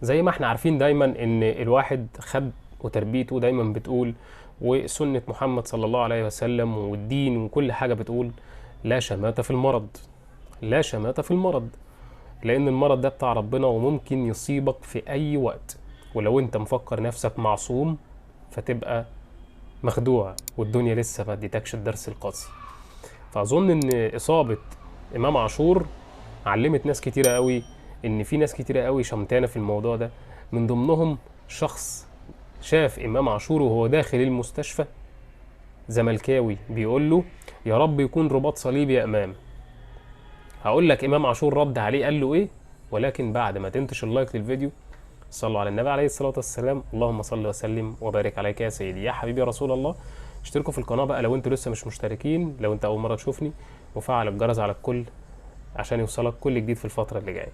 زي ما احنا عارفين دايما ان الواحد خد وتربيته دايما بتقول، وسنة محمد صلى الله عليه وسلم والدين وكل حاجة بتقول: لا شماتة في المرض. لا شماتة في المرض، لان المرض ده بتاع ربنا وممكن يصيبك في اي وقت. ولو انت مفكر نفسك معصوم فتبقى مخدوع، والدنيا لسه ما اديتكش الدرس القاسي. فاظن ان اصابة امام عاشور علمت ناس كتيرة قوي ان في ناس كتيرة قوي شمتانة في الموضوع ده. من ضمنهم شخص شاف امام عاشور وهو داخل المستشفى، زملكاوي، بيقول له: يا رب يكون رباط صليبي يا امام. هقول لك امام عاشور رد عليه قال له ايه، ولكن بعد ما تنتش اللايك للفيديو. صلوا على النبي عليه الصلاة والسلام. اللهم صل وسلم وبارك عليك يا سيدي يا حبيبي يا رسول الله. اشتركوا في القناة بقى لو انتوا لسه مش مشتركين، لو انت اول مرة تشوفني، وفعل الجرس على الكل عشان يوصلك كل جديد في الفترة اللي جاية.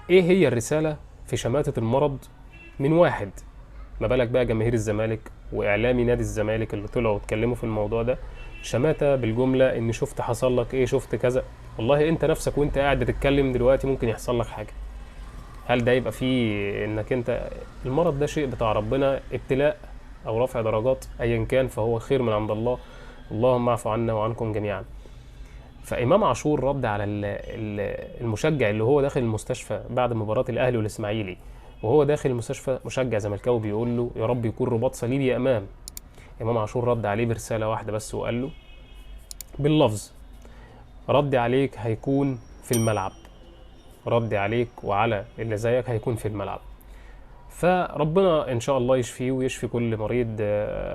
ايه هي الرسالة في شماتة المرض من واحد؟ ما بالك بقى جماهير الزمالك واعلامي نادي الزمالك اللي طلعوا واتكلموا في الموضوع ده. شماتة بالجملة ان شفت حصل لك ايه، شفت كذا. والله انت نفسك وانت قاعد بتتكلم دلوقتي ممكن يحصل لك حاجة. هل ده يبقى فيه انك انت، المرض ده شيء بتاع ربنا، ابتلاء او رفع درجات ايا كان، فهو خير من عند الله. اللهم اعف عنا وعنكم جميعا. فامام عاشور رد على المشجع اللي هو داخل المستشفى بعد مباراة الاهلي والاسماعيلي، وهو داخل المستشفى مشجع زملكاوي بيقول له: يا رب يكون رباط صليبي يا امام. امام عاشور رد عليه برسالة واحدة بس وقال له باللفظ: ردي عليك هيكون في الملعب. ردي عليك وعلى اللي زيك هيكون في الملعب. فربنا ان شاء الله يشفيه ويشفي كل مريض،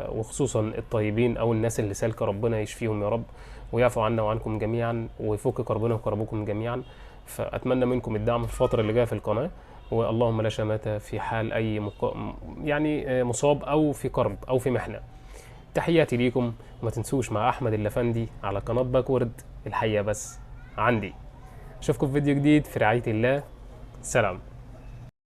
وخصوصا الطيبين او الناس اللي سالكه، ربنا يشفيهم يا رب، ويعفو عنا وعنكم جميعا، ويفك كربنا وكربكم جميعا. فاتمنى منكم الدعم في الفتره اللي جايه في القناه. واللهم لا شماتة في حال اي يعني مصاب او في كرب او في محنه. تحياتي ليكم. وما تنسوش مع احمد اللفندي على قناه باكورد، الحقيقه بس عندي. اشوفكم في فيديو جديد في رعايه الله. سلام.